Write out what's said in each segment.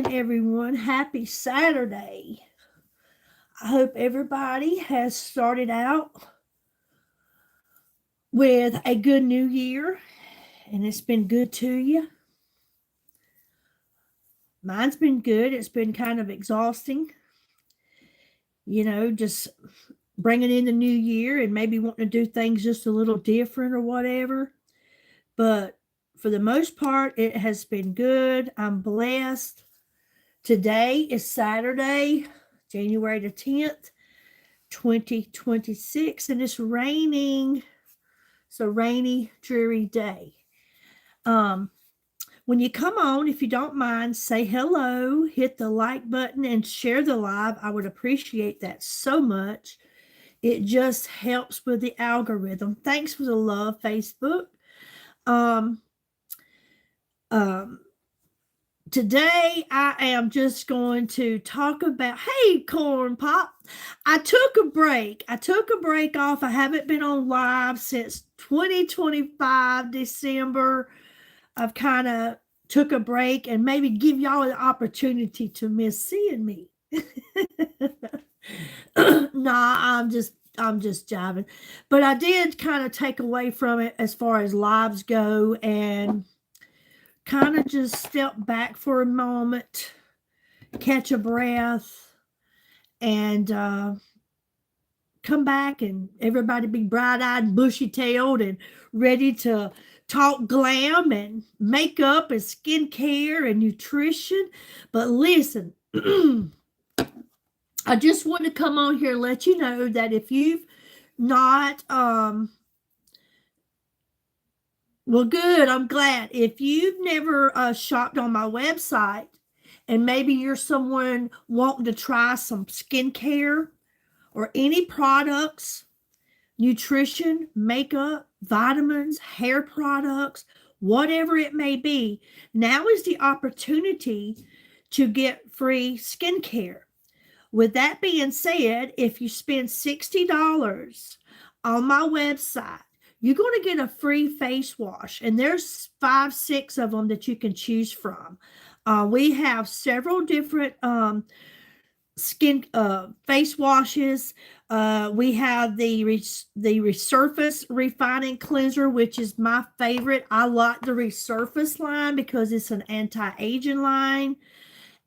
morning, everyone. Happy Saturday. I hope everybody has started out with a good new year and it's been good to you. Mine's been good. It's been kind of exhausting, just bringing in the new year and maybe wanting to do things just a little different or whatever. But for the most part, it has been good. I'm blessed. Today is Saturday, January the 10th, 2026, and it's raining. It's a rainy, dreary day. When you come on, if you don't mind, say hello, hit the like button, and share the live. I would appreciate that so much. It just helps with the algorithm. Thanks for the love, Facebook. Today I am just going to talk about, hey, Corn Pop, I took a break. I took a break off. I haven't been on live since 2025, December. I've kind of took a break and maybe give y'all an opportunity to miss seeing me. I'm just jiving. But I did kind of take away from it as far as lives go and kind of just step back for a moment, catch a breath, and come back and everybody be bright-eyed, bushy-tailed, and ready to talk glam and makeup and skincare and nutrition. But listen, I just want to come on here and let you know that if you've not well, good. I'm glad. If you've never shopped on my website and maybe you're someone wanting to try some skincare or any products, nutrition, makeup, vitamins, hair products, whatever it may be, now is the opportunity to get free skincare. With that being said, if you spend $60 on my website, you're going to get a free face wash, and there's 5, 6 of them that you can choose from. We have several different skin face washes. We have the Resurface Refining Cleanser, which is my favorite. I like the Resurface line because it's an anti-aging line,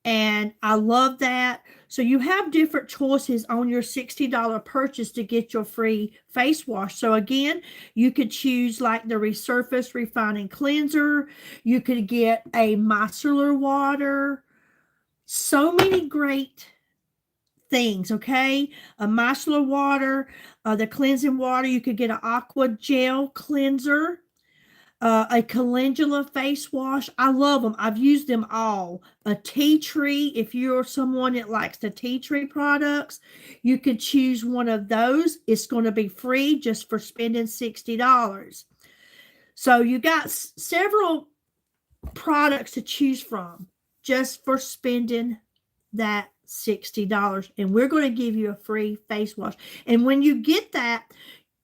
and I love that. So you have different choices on your $60 purchase to get your free face wash. So again, you could choose like the Resurface Refining Cleanser. You could get a micellar water. So many great things, okay? A micellar water, the cleansing water. You could get an aqua gel cleanser. A calendula face wash. I love them. I've used them all. A tea tree. If you're someone that likes the tea tree products, you could choose one of those. It's going to be free just for spending $60. So you got several products to choose from just for spending that $60. And we're going to give you a free face wash. And when you get that,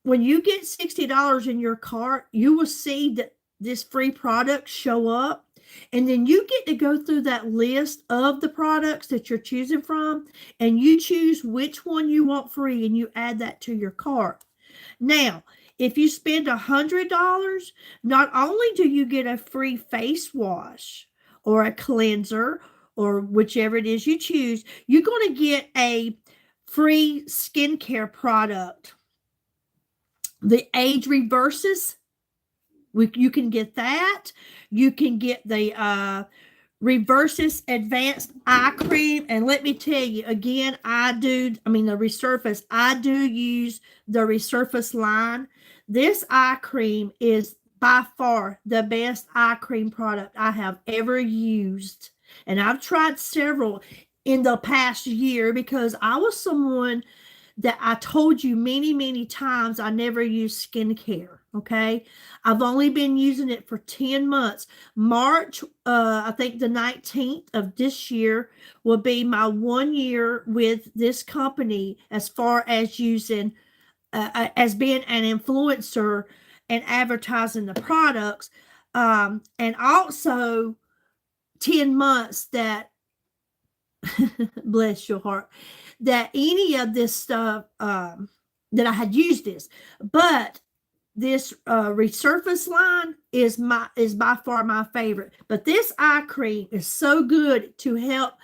when you get $60 in your cart, you will see that this free product show up. And then you get to go through that list of the products that you're choosing from, and you choose which one you want free, and you add that to your cart. Now, if you spend $100, not only do you get a free face wash or a cleanser or whichever it is you choose, you're going to get a free skincare product. The Age Reverses, you can get that. You can get the Reverses Advanced Eye Cream. And let me tell you, again, the Resurface, I do use the Resurface line. This eye cream is by far the best eye cream product I have ever used. And I've tried several in the past year because I was someone that I told you many, many times I never use skincare, okay? I've only been using it for 10 months. March, I think the 19th of this year will be my 1 year with this company as far as using, as being an influencer and advertising the products. And also 10 months that bless your heart, that any of this stuff, that I had used this, but this resurface line is by far my favorite. But this eye cream is so good to help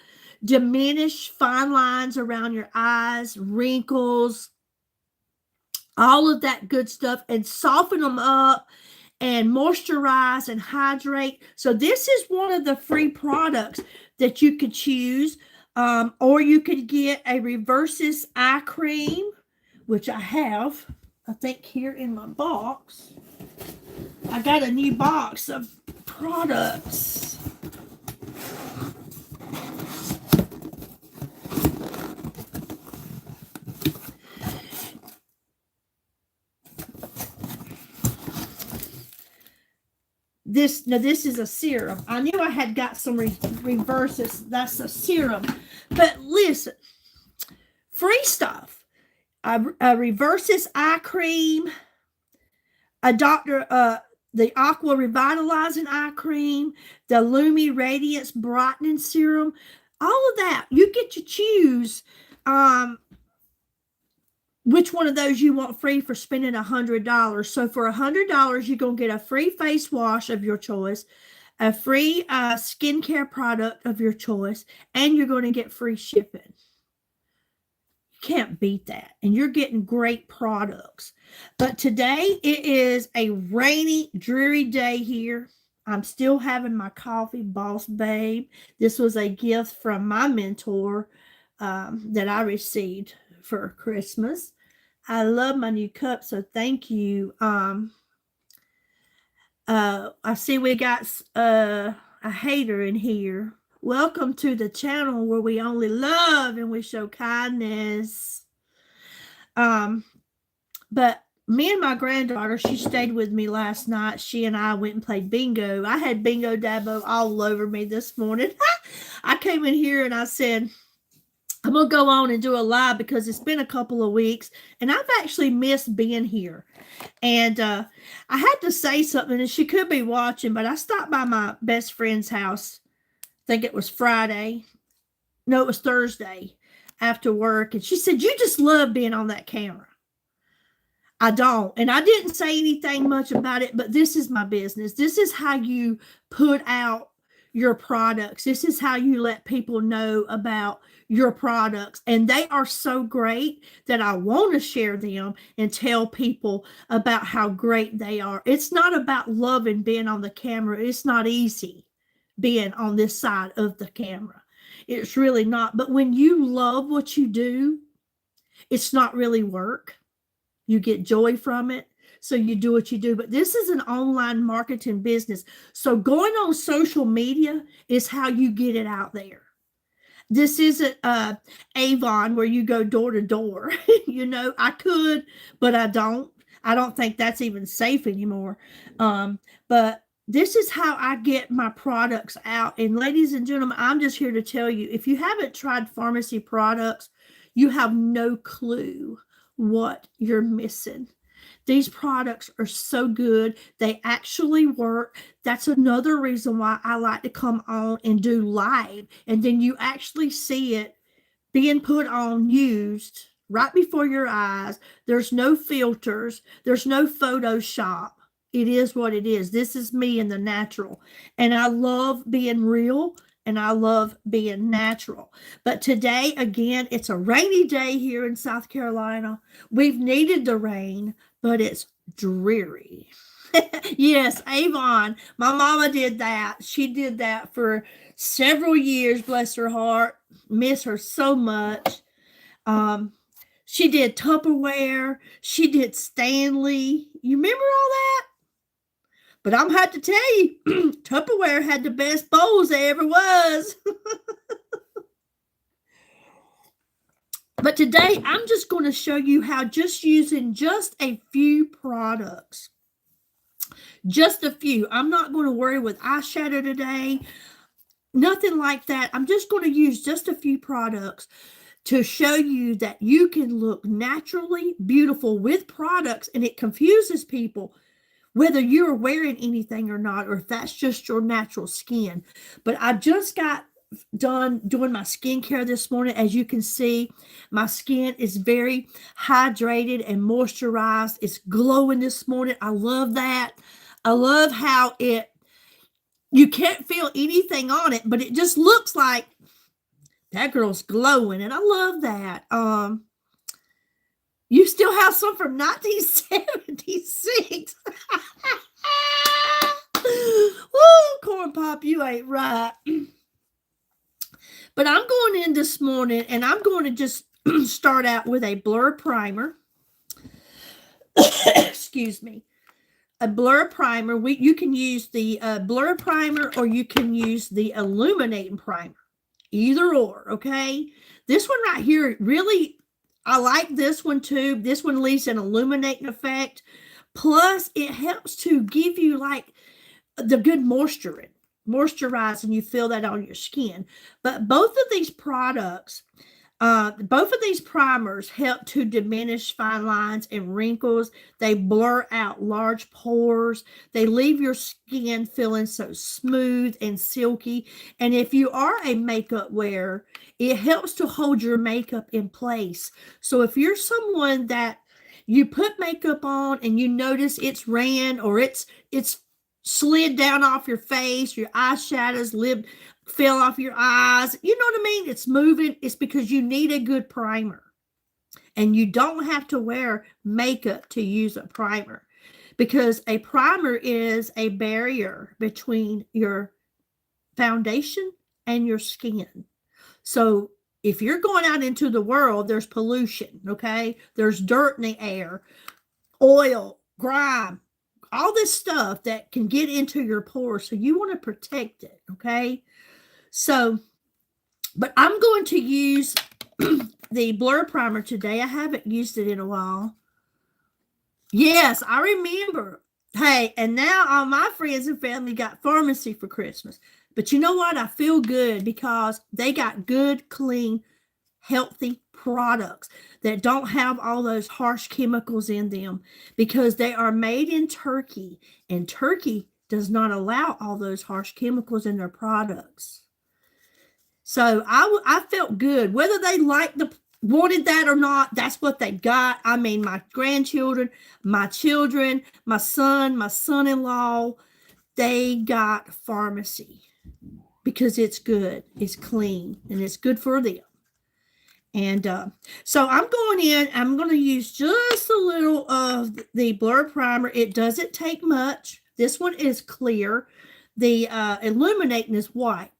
diminish fine lines around your eyes, wrinkles, all of that good stuff, and soften them up and moisturize and hydrate. So this is one of the free products that you could choose, or you could get a Reversis eye cream, which I have, I think, here in my box. I got a new box of products. This is a serum. I knew I had got some Reversis. That's a serum. But listen, free stuff. A Reversis eye cream, the Aqua Revitalizing eye cream, the Lumi Radiance Brightening Serum, all of that. You get to choose which one of those you want free for spending $100. So for $100, you're going to get a free face wash of your choice, a free skincare product of your choice, and you're going to get free shipping. You can't beat that. And you're getting great products. But today it is a rainy, dreary day here. I'm still having my coffee, Boss Babe. This was a gift from my mentor that I received for Christmas. I love my new cup, so thank you. I see we got a hater in here. Welcome to the channel where we only love and we show kindness. But me and my granddaughter, she stayed with me last night. She and I went and played bingo. I had bingo dabo all over me this morning. I came in here and I said, I'm going to go on and do a live because it's been a couple of weeks and I've actually missed being here. And I had to say something, and she could be watching, but I stopped by my best friend's house. I think it was Friday. No, it was Thursday after work. And she said, you just love being on that camera. I don't. And I didn't say anything much about it, but this is my business. This is how you put out your products. This is how you let people know about your products. And they are so great that I want to share them and tell people about how great they are. It's not about loving being on the camera. It's not easy being on this side of the camera. It's really not. But when you love what you do, it's not really work. You get joy from it. So you do what you do. But this is an online marketing business. So going on social media is how you get it out there. This isn't Avon where you go door to door. You know, I could, but I don't. I don't think that's even safe anymore. But this is how I get my products out. And ladies and gentlemen, I'm just here to tell you, if you haven't tried pharmacy products, you have no clue what you're missing. These products are so good. They actually work. That's another reason why I like to come on and do live. And then you actually see it being put on, used right before your eyes. There's no filters. There's no Photoshop. It is what it is. This is me in the natural. And I love being real. And I love being natural. But today, again, it's a rainy day here in South Carolina. We've needed the rain, but it's dreary. Yes, Avon. My mama did that. She did that for several years, bless her heart. Miss her so much. She did Tupperware. She did Stanley. You remember all that? But I'm going to have to tell you, Tupperware had the best bowls there ever was. But today, I'm just going to show you how just using just a few products. Just a few. I'm not going to worry with eyeshadow today. Nothing like that. I'm just going to use just a few products to show you that you can look naturally beautiful with products, and it confuses people whether you're wearing anything or not, or if that's just your natural skin. But I just got done doing my skincare this morning. As you can see, my skin is very hydrated and moisturized. It's glowing this morning. I love that. I love how you can't feel anything on it, but it just looks like that girl's glowing, and I love that. You still have some from 1976. Woo, Corn Pop, you ain't right. But I'm going in this morning, and I'm going to just start out with a Blur primer. Excuse me. A Blur primer. You can use the Blur primer, or you can use the illuminating primer. Either or, okay? This one right here, really, I like this one too. This one leaves an illuminating effect. Plus, it helps to give you like the good moisturizing. You feel that on your skin. But both of these products, both of these primers help to diminish fine lines and wrinkles. They blur out large pores. They leave your skin feeling so smooth and silky. And if you are a makeup wearer, it helps to hold your makeup in place. So if you're someone that you put makeup on and you notice it's ran or it's slid down off your face, your eyeshadows fell off your eyes, you know what I mean? It's moving. It's because you need a good primer. And you don't have to wear makeup to use a primer, because a primer is a barrier between your foundation and your skin. So if you're going out into the world, there's pollution, okay? There's dirt in the air, oil, grime, all this stuff that can get into your pores. So you want to protect it, okay? So, but I'm going to use the Blur primer today. I haven't used it in a while. Yes, I remember. Hey, and now all my friends and family got pharmacy for Christmas. But you know what? I feel good because they got good, clean, healthy products that don't have all those harsh chemicals in them, because they are made in Turkey, and Turkey does not allow all those harsh chemicals in their products. So I felt good. Whether they wanted that or not, that's what they got. I mean, my grandchildren, my children, my son, my son-in-law, they got pharmacy because it's good, it's clean, and it's good for them. And so I'm going in, I'm going to use just a little of the Blur primer. It doesn't take much. This one is clear. The illuminating is white.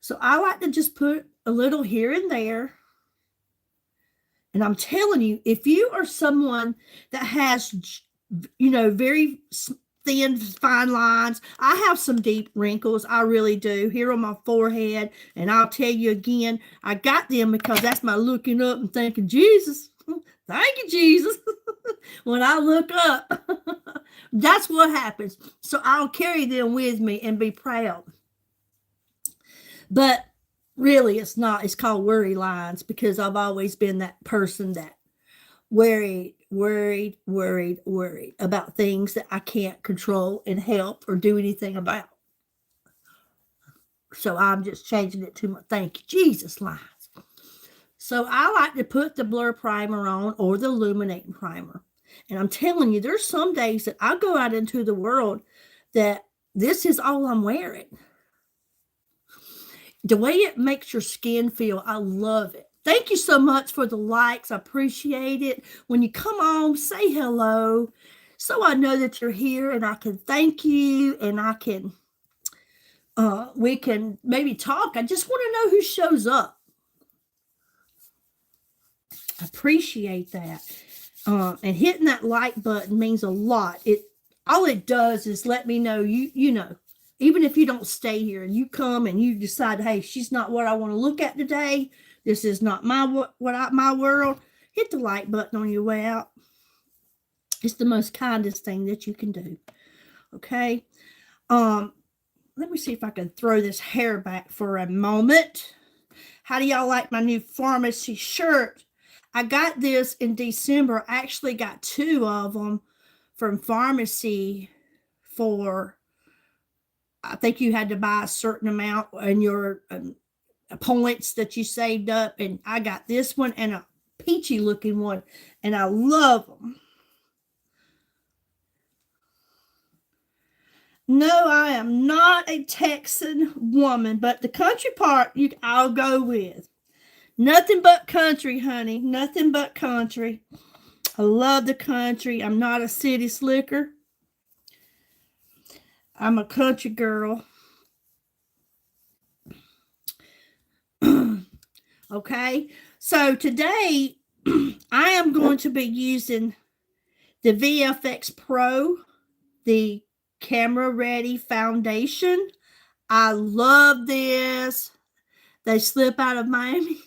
So I like to just put a little here and there. And I'm telling you, if you are someone that has, very thin, fine lines, I have some deep wrinkles. I really do, here on my forehead. And I'll tell you again, I got them because that's my looking up and thinking, Jesus, thank you, Jesus. When I look up, that's what happens. So I'll carry them with me and be proud. But really, it's not. It's called worry lines, because I've always been that person that worried about things that I can't control and help or do anything about. So I'm just changing it to my thank you, Jesus lines. So I like to put the Blur primer on, or the illuminating primer. And I'm telling you, there's some days that I go out into the world that this is all I'm wearing. The way it makes your skin feel, I love it. Thank you so much for the likes. I appreciate it. When you come on, say hello so I know that you're here, and I can thank you, and I can, we can maybe talk. I just want to know who shows up. I appreciate that. And hitting that like button means a lot. All it does is let me know you know. Even if you don't stay here and you come and you decide, hey, she's not what I want to look at today, this is not my world, hit the like button on your way out. It's the most kindest thing that you can do. Okay. Let me see if I can throw this hair back for a moment. How do y'all like my new pharmacy shirt? I got this in December. I actually got 2 of them from pharmacy for, I think you had to buy a certain amount, and your points that you saved up. And I got this one and a peachy looking one, and I love them. No, I am not a Texan woman, but the country part I'll go with. Nothing but country, honey. Nothing but country. I love the country. I'm not a city slicker. I'm a country girl. Okay, so today I am going to be using the VFX Pro, the Camera Ready Foundation. I love this. They slip out of Miami.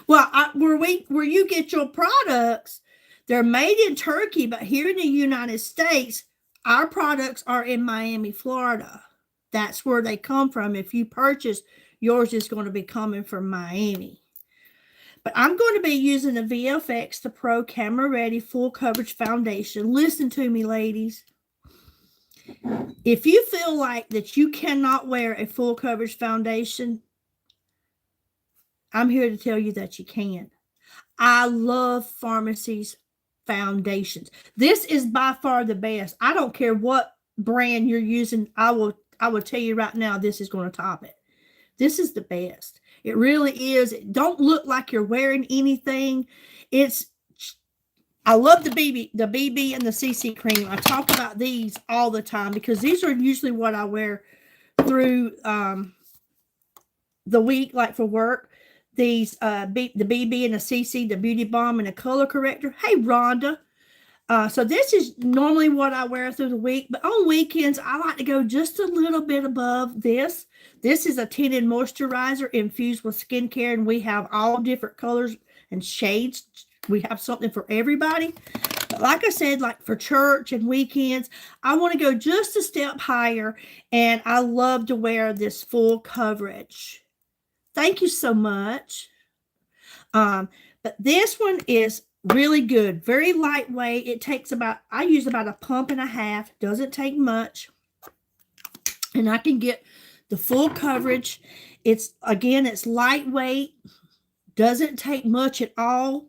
Well, where you get your products, they're made in Turkey, but here in the United States, our products are in Miami, Florida. That's where they come from. If you purchase, yours is going to be coming from Miami. But I'm going to be using the VFX, the Pro Camera Ready Full Coverage Foundation. Listen to me, ladies. If you feel like that you cannot wear a full coverage foundation, I'm here to tell you that you can. I love Pharmacy's foundations. This is by far the best. I don't care what brand you're using. I will tell you right now, this is going to top it. This is the best. It really is. It don't look like you're wearing anything. I love the BB and the CC cream. I talk about these all the time because these are usually what I wear through the week, like for work. These the BB and the CC, the Beauty Balm and the color corrector. Hey, Rhonda. So this is normally what I wear through the week, but on weekends, I like to go just a little bit above this. This is a tinted moisturizer infused with skincare, and we have all different colors and shades. We have something for everybody. But like I said, like for church and weekends, I want to go just a step higher, and I love to wear this full coverage. Thank you so much. But this one is really good. Very lightweight. It takes I use about a pump and a half. Doesn't take much. And I can get the full coverage. It's lightweight. Doesn't take much at all.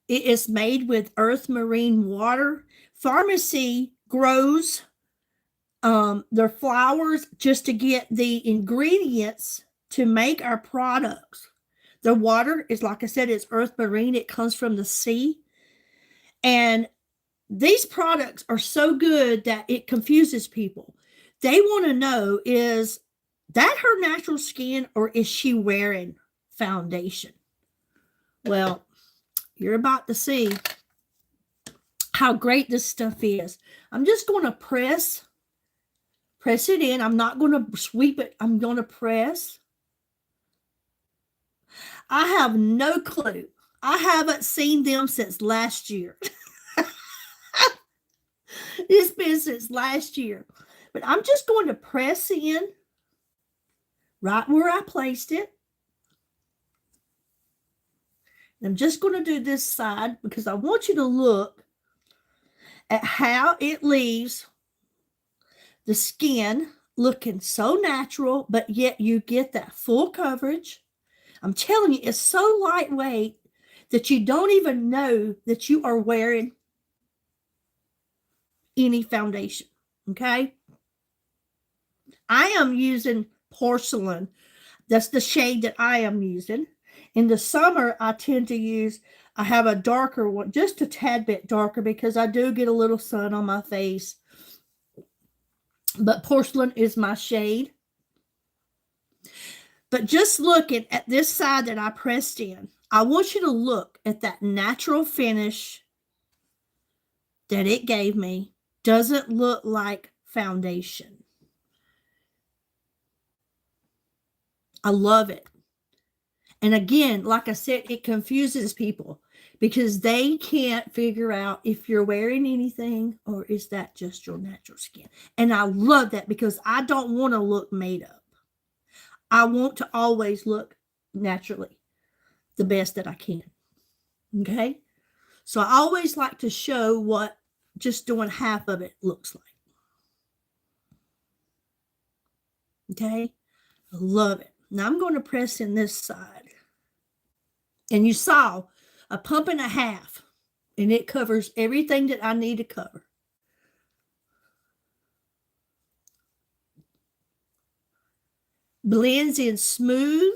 It is made with earth marine water. Pharmacy grows their flowers just to get the ingredients to make our products. The water is, like I said, it's earth marine. It comes from the sea. And these products are so good that it confuses people. They want to know, is that her natural skin or is she wearing foundation? Well, you're about to see how great this stuff is. I'm just going to press it in. I'm not going to sweep it. I'm going to press. I have no clue. I haven't seen them since last year. It's been since last year. But I'm just going to press in right where I placed it. And I'm just going to do this side because I want you to look at how it leaves the skin looking so natural, but yet you get that full coverage. I'm telling you, it's so lightweight that you don't even know that you are wearing any foundation, okay? I am using porcelain. That's the shade that I am using. In the summer, I tend to use, I have a darker one, just a tad bit darker because I do get a little sun on my face. But porcelain is my shade. But just looking at this side that I pressed in, I want you to look at that natural finish that it gave me. Doesn't look like foundation. I love it. And again, like I said, it confuses people because they can't figure out if you're wearing anything or is that just your natural skin. And I love that because I don't want to look made up. I want to always look naturally the best that I can. Okay? So I always like to show what just doing half of it looks like. Okay? I love it. Now I'm going to press in this side. And you saw a pump and a half, and it covers everything that I need to cover. Blends in smooth.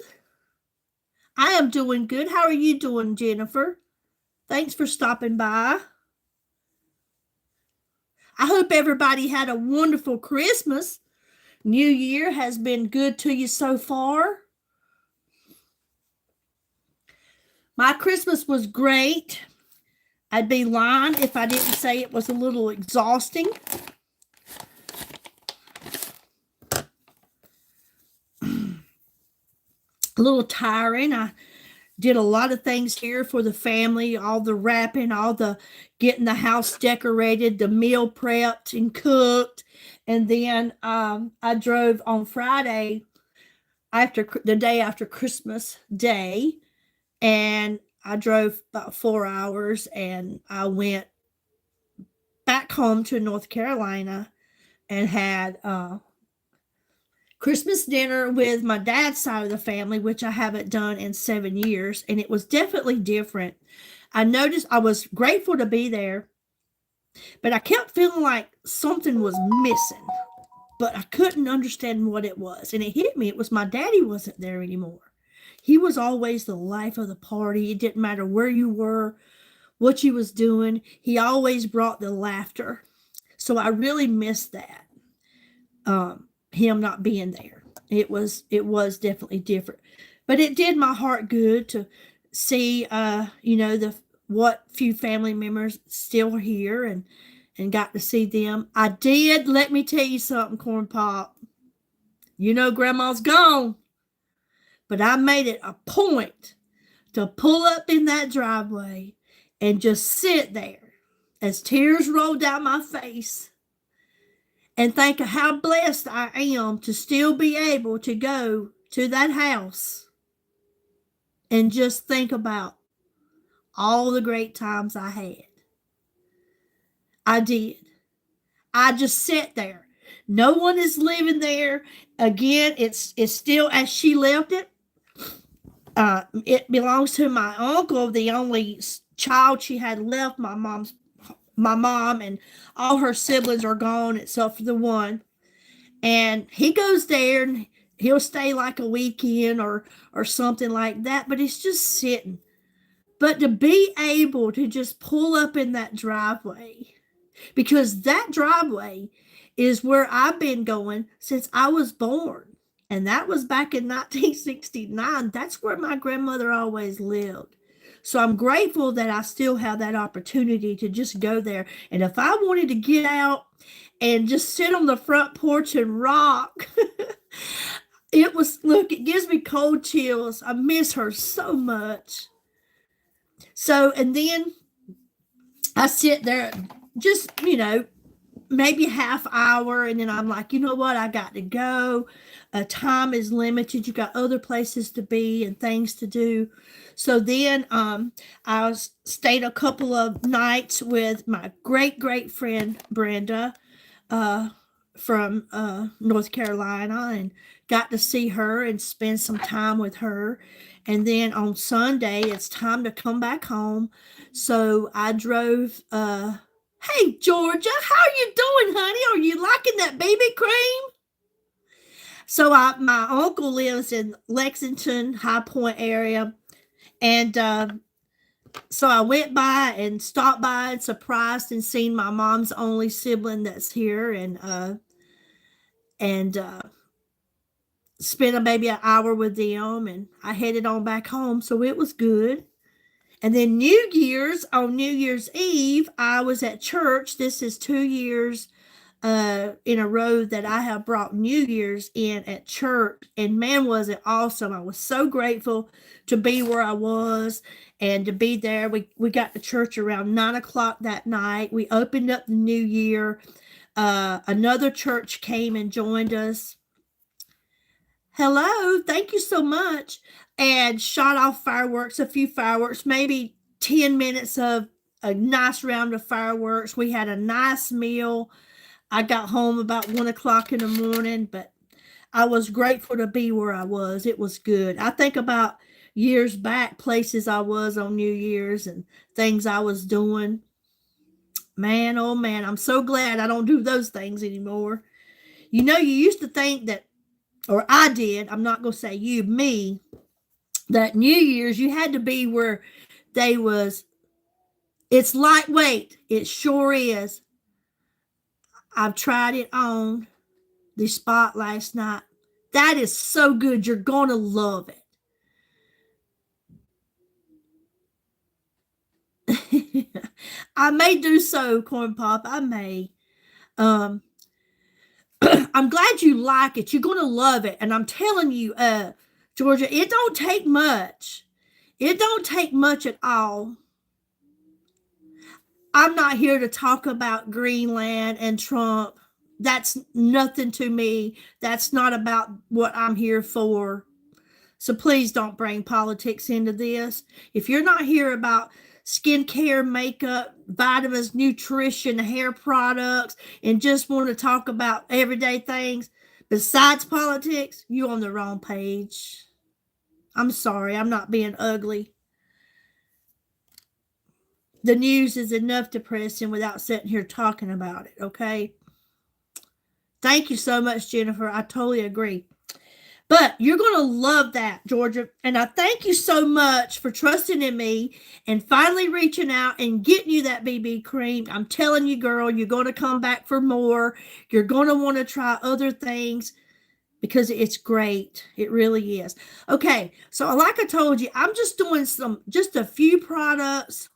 I am doing good. How are you doing, Jennifer? Thanks for stopping by. I hope everybody had a wonderful Christmas. New Year has been good to you so far. My Christmas was great. I'd be lying if I didn't say it was a little exhausting. A little tiring. I did a lot of things here for the family, all the wrapping, all the getting the house decorated, the meal prepped and cooked. And then I drove on Friday, after the day after Christmas Day, and I drove about 4 hours, and I went back home to North Carolina and had Christmas dinner with my dad's side of the family, which I haven't done in 7 years, and it was definitely different. I noticed I was grateful to be there, but I kept feeling like something was missing, but I couldn't understand what it was. And it hit me. It was my daddy wasn't there anymore. He was always the life of the party. It didn't matter where you were, what you was doing. He always brought the laughter. So I really missed that. Him not being there. It was definitely different. But it did my heart good to see what few family members still are here and got to see them. I did, let me tell you something, Corn Pop. You know Grandma's gone. But I made it a point to pull up in that driveway and just sit there as tears rolled down my face and think of how blessed I am to still be able to go to that house and just think about all the great times I had. I did. I just sat there. No one is living there. Again, it's still as she left it. It belongs to my uncle, the only child she had left. My mom and all her siblings are gone except for the one. And he goes there and he'll stay like a weekend or something like that, but it's just sitting. But to be able to just pull up in that driveway, because that driveway is where I've been going since I was born. And that was back in 1969. That's where my grandmother always lived. So I'm grateful that I still have that opportunity to just go there. And if I wanted to get out and just sit on the front porch and rock, it gives me cold chills. I miss her so much. So, and then I sit there just, maybe a half hour, and then I'm like, you know what, I got to go. Time is limited. You got other places to be and things to do. So then I stayed a couple of nights with my great friend Brenda from North Carolina, and got to see her and spend some time with her. And then on Sunday, it's time to come back home. So I drove. Hey, Georgia, how are you doing, honey? Are you liking that BB cream? So my uncle lives in Lexington, High Point area. And so I went by and stopped by and surprised and seen my mom's only sibling that's here, and spent maybe an hour with them, and I headed on back home. So it was good. And then on New Year's Eve, I was at church. This is 2 years in a row that I have brought New Year's in at church. And man, was it awesome. I was so grateful to be where I was and to be there. We got to church around 9:00 that night. We opened up the new year. Another church came and joined us. Hello, thank you so much. And shot off fireworks, a few fireworks, maybe 10 minutes of a nice round of fireworks. We had a nice meal. I got home about 1:00 in the morning, but I was grateful to be where I was. It was good. I think about years back, places I was on New Year's and things I was doing. Man, oh man, I'm so glad I don't do those things anymore. You know, you used to think that, or I did, I'm not going to say you, me, that New Year's you had to be where they was, it's lightweight. It sure is. I've tried it on the spot last night. That is so good. You're going to love it. I may do so, Corn Pop. I may. Um, I'm glad you like it. You're going to love it. And I'm telling you, Georgia, it don't take much. It don't take much at all. I'm not here to talk about Greenland and Trump. That's nothing to me. That's not about what I'm here for. So please don't bring politics into this. If you're not here about skincare, makeup, vitamins, nutrition, hair products, and just want to talk about everyday things besides politics, you're on the wrong page. I'm sorry, I'm not being ugly. The news is enough depressing without sitting here talking about it, okay? Thank you so much, Jennifer. I totally agree. But you're going to love that, Georgia. And I thank you so much for trusting in me and finally reaching out and getting you that BB cream. I'm telling you, girl, you're going to come back for more. You're going to want to try other things because it's great. It really is. Okay, so like I told you, I'm just doing just a few products.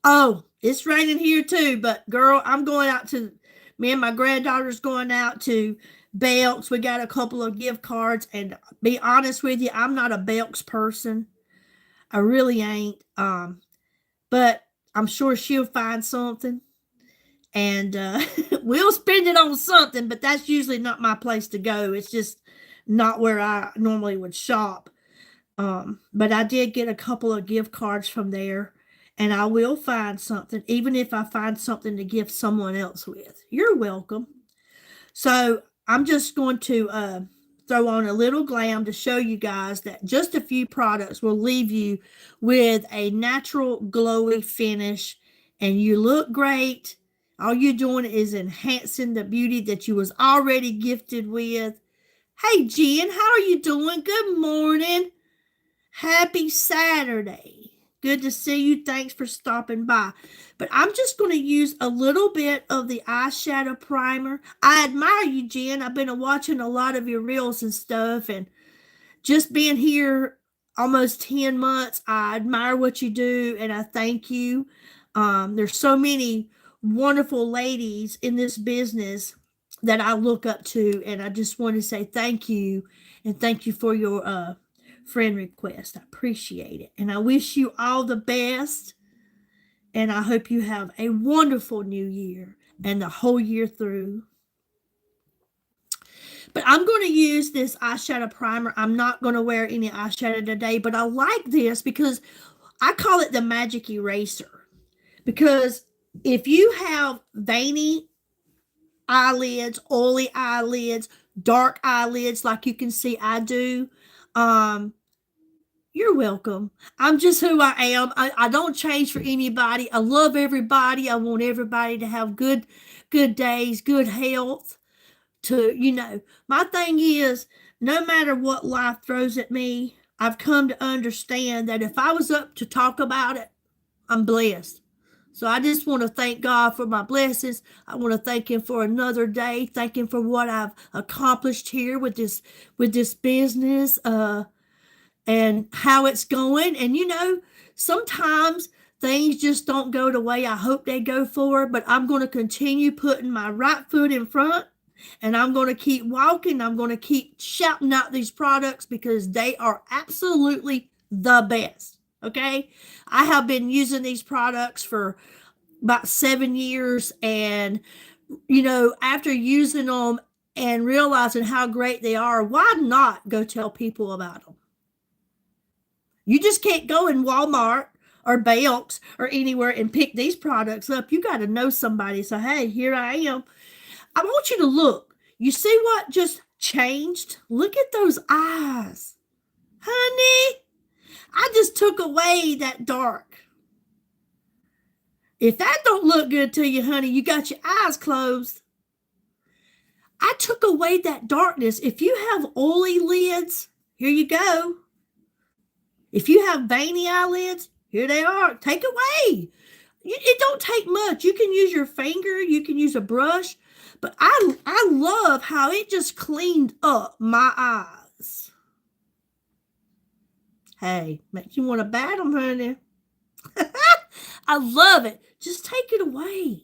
Oh, it's raining here too, but girl, I'm going out to, me and my granddaughter's going out to Belks. We got a couple of gift cards, and be honest with you, I'm not a Belks person. I really ain't. But I'm sure she'll find something, and we'll spend it on something. But that's usually not my place to go. It's just not where I normally would shop. But I did get a couple of gift cards from there, and I will find something, even if I find something to gift someone else with. You're welcome. So I'm just going to throw on a little glam to show you guys that just a few products will leave you with a natural glowy finish, and you look great. All you're doing is enhancing the beauty that you was already gifted with. Hey, Jen, how are you doing? Good morning. Happy Saturday. Good to see you. Thanks for stopping by. But I'm just going to use a little bit of the eyeshadow primer. I admire you, Jen. I've been watching a lot of your reels and stuff, and just being here almost 10 months, I admire what you do, and I thank you. There's so many wonderful ladies in this business that I look up to, and I just want to say thank you, and thank you for your friend request. I appreciate it. And I wish you all the best. And I hope you have a wonderful new year and the whole year through. But I'm going to use this eyeshadow primer. I'm not going to wear any eyeshadow today, but I like this because I call it the magic eraser. Because if you have veiny eyelids, oily eyelids, dark eyelids, like you can see I do, you're welcome. I'm just who I am. I don't change for anybody. I love everybody. I want everybody to have good days, good health. My thing is, no matter what life throws at me, I've come to understand that if I was up to talk about it, I'm blessed. So I just want to thank God for my blessings. I want to thank Him for another day. Thank Him for what I've accomplished here with this business. And how it's going. And sometimes things just don't go the way I hope they go for, but I'm going to continue putting my right foot in front, and I'm going to keep walking. I'm going to keep shouting out these products because they are absolutely the best. Okay. I have been using these products for about 7 years, and after using them and realizing how great they are, why not go tell people about them? You just can't go in Walmart or Belks or anywhere and pick these products up. You got to know somebody. So, hey, here I am. I want you to look. You see what just changed? Look at those eyes. Honey, I just took away that dark. If that don't look good to you, honey, you got your eyes closed. I took away that darkness. If you have oily lids, here you go. If you have veiny eyelids, here they are. Take away. It don't take much. You can use your finger. You can use a brush. But I love how it just cleaned up my eyes. Hey, makes you want to bat them, honey. I love it. Just take it away.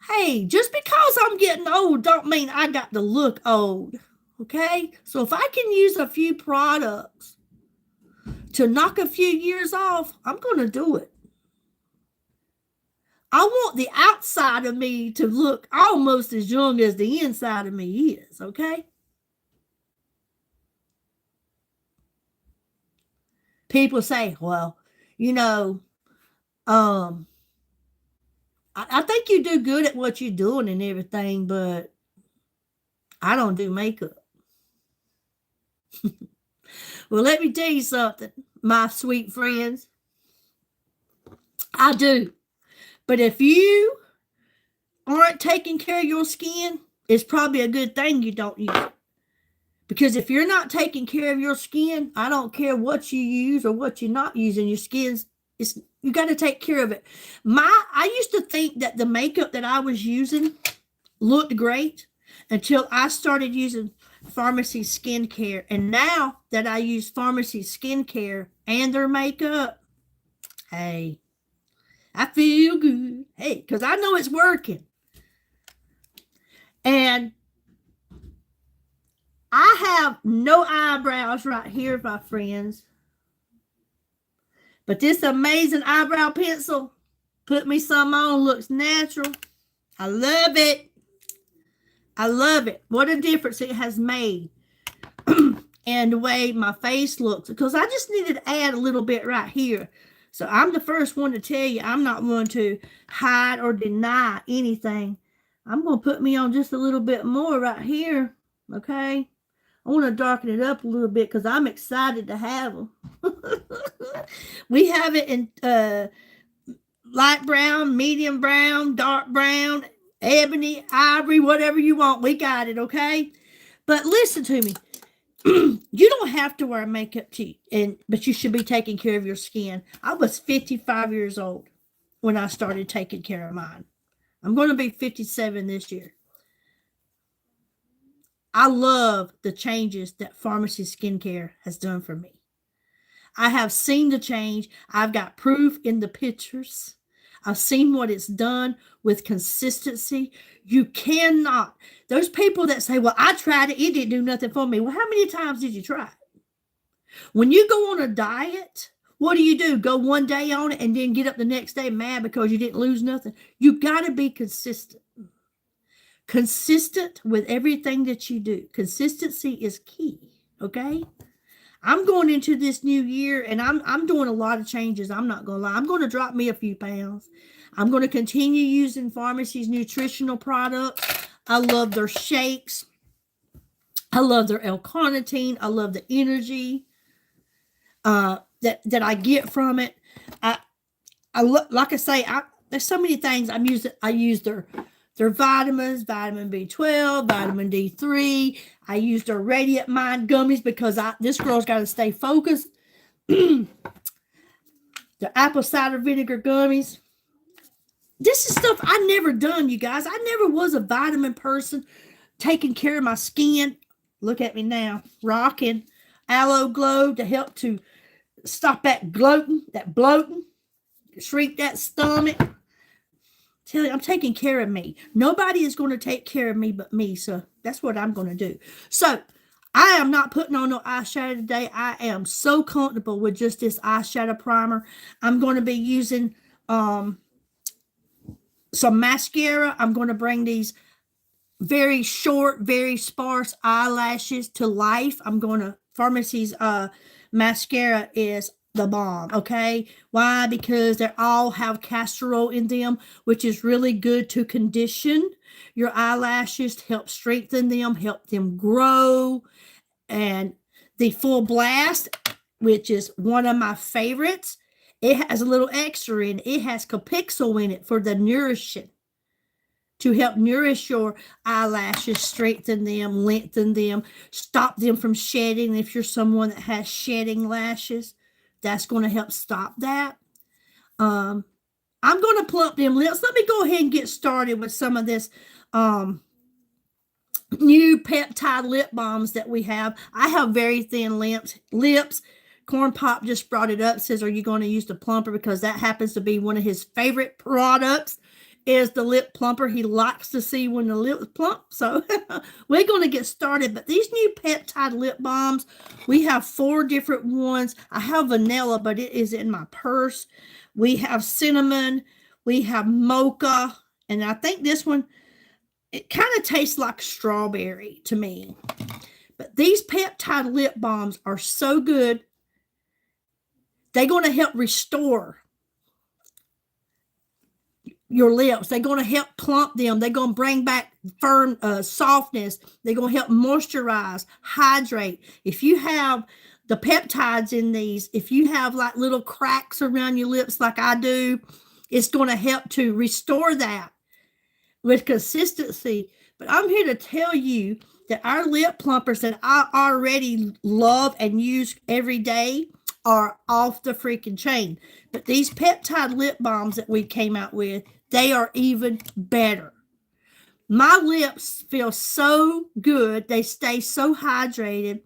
Hey, just because I'm getting old don't mean I got to look old. Okay? So if I can use a few products to knock a few years off, I'm going to do it. I want the outside of me to look almost as young as the inside of me is, okay? People say, well, you know, I think you do good at what you're doing and everything, but I don't do makeup. Well, let me tell you something, my sweet friends. I do. But if you aren't taking care of your skin, it's probably a good thing you don't use it. Because if you're not taking care of your skin, I don't care what you use or what you're not using, your skin's, you got to take care of it. I used to think that the makeup that I was using looked great until I started using Pharmacy Skincare. And now that I use Pharmacy Skincare and their makeup, hey, I feel good. Hey, because I know it's working. And I have no eyebrows right here, my friends. But this amazing eyebrow pencil, put me some on, looks natural. I love it. I love it. What a difference it has made. And the way my face looks. Because I just needed to add a little bit right here. So I'm the first one to tell you I'm not going to hide or deny anything. I'm going to put me on just a little bit more right here. Okay? I want to darken it up a little bit because I'm excited to have them. We have it in light brown, medium brown, dark brown, ebony, ivory, whatever you want. We got it, okay? But listen to me. You don't have to wear makeup but you should be taking care of your skin. I was 55 years old when I started taking care of mine. I'm going to be 57 this year. I love the changes that Pharmacy Skincare has done for me. I have seen the change. I've got proof in the pictures. I've seen what it's done with consistency. You cannot. Those people that say, well, I tried it. It didn't do nothing for me. Well, how many times did you try it? When you go on a diet, what do? Go one day on it and then get up the next day mad because you didn't lose nothing. You got to be consistent. Consistent with everything that you do. Consistency is key, okay? I'm going into this new year and I'm doing a lot of changes. I'm not going to lie. I'm going to drop me a few pounds. I'm going to continue using Pharmacy's nutritional products. I love their shakes. I love their L-carnitine. I love the energy that I get from it. Like I say, there's so many things I use their vitamins, vitamin B12, vitamin D3. I use their Radiant Mind gummies because this girl's got to stay focused. The apple cider vinegar gummies. This is stuff I never done, you guys. I never was a vitamin person, taking care of my skin. Look at me now, rocking Aloe Glow to help to stop that bloating, shrink that stomach. Tell you, I'm taking care of me. Nobody is going to take care of me but me, so that's what I'm going to do. So I am not putting on no eyeshadow today. I am so comfortable with just this eyeshadow primer. I'm going to be using some mascara. I'm going to bring these very short, very sparse eyelashes to life. Pharmacy's mascara is the bomb, okay? Why? Because they all have castor oil in them, which is really good to condition your eyelashes, help strengthen them, help them grow. And the Full Blast, which is one of my favorites, it has a little extra in it. It has Capixyl in it for the nourishing, to help nourish your eyelashes, strengthen them, lengthen them, stop them from shedding. If you're someone that has shedding lashes, that's going to help stop that. I'm going to plump them lips. Let me go ahead and get started with some of this new peptide lip balms that we have. I have very thin lips. Corn Pop just brought it up, says, are you going to use the plumper? Because that happens to be one of his favorite products, is the lip plumper. He likes to see when the lips plump. So we're going to get started. But these new peptide lip balms, we have 4 different ones. I have vanilla, but it is in my purse. We have cinnamon. We have mocha. And I think this one, it kind of tastes like strawberry to me. But these peptide lip balms are so good. They're going to help restore your lips. They're going to help plump them. They're going to bring back firm softness. They're going to help moisturize, hydrate. If you have the peptides in these, if you have like little cracks around your lips like I do, it's going to help to restore that with consistency. But I'm here to tell you that our lip plumpers that I already love and use every day are off the freaking chain. But these peptide lip balms that we came out with, they are even better. My lips feel so good. They stay so hydrated,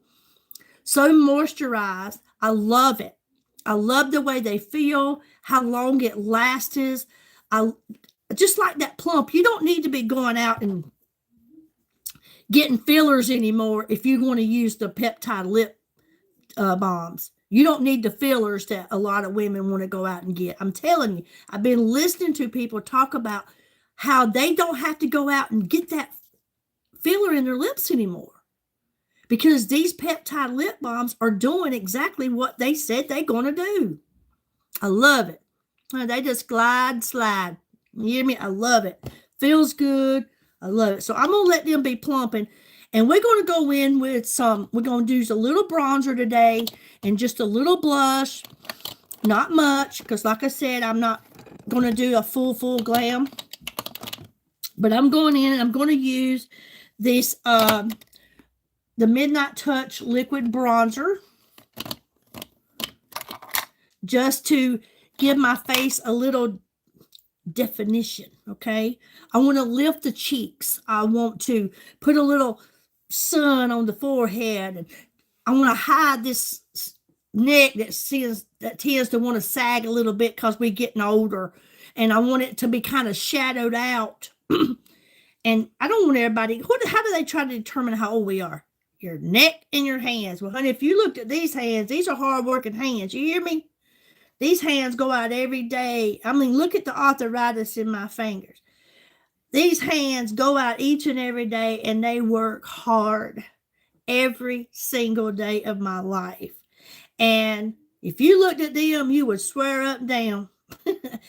so moisturized. I love it. I love the way they feel, how long it lasts. Just like that plump, you don't need to be going out and getting fillers anymore if you're going to use the peptide lip balms. You don't need the fillers that a lot of women want to go out and get. I'm telling you, I've been listening to people talk about how they don't have to go out and get that filler in their lips anymore, because these peptide lip balms are doing exactly what they said they're going to do. I love it. They just slide. You hear me? I love it. Feels good. I love it. So I'm going to let them be plumping. And we're going to go in with we're going to use a little bronzer today and just a little blush. Not much, because like I said, I'm not going to do a full glam. But I'm going in and I'm going to use this, the Midnight Touch Liquid Bronzer, just to give my face a little definition, okay? I want to lift the cheeks. I want to put a little sun on the forehead, and I want to hide this neck that tends to want to sag a little bit because we're getting older, and I want it to be kind of shadowed out. And I don't want everybody, how do they try to determine how old we are? Your neck and your hands. Well, honey, if you looked at these hands, these are hard-working hands. You hear me? These hands go out every day. I mean, look at the arthritis in my fingers. These hands go out each and every day, and they work hard every single day of my life. And if you looked at them, you would swear up and down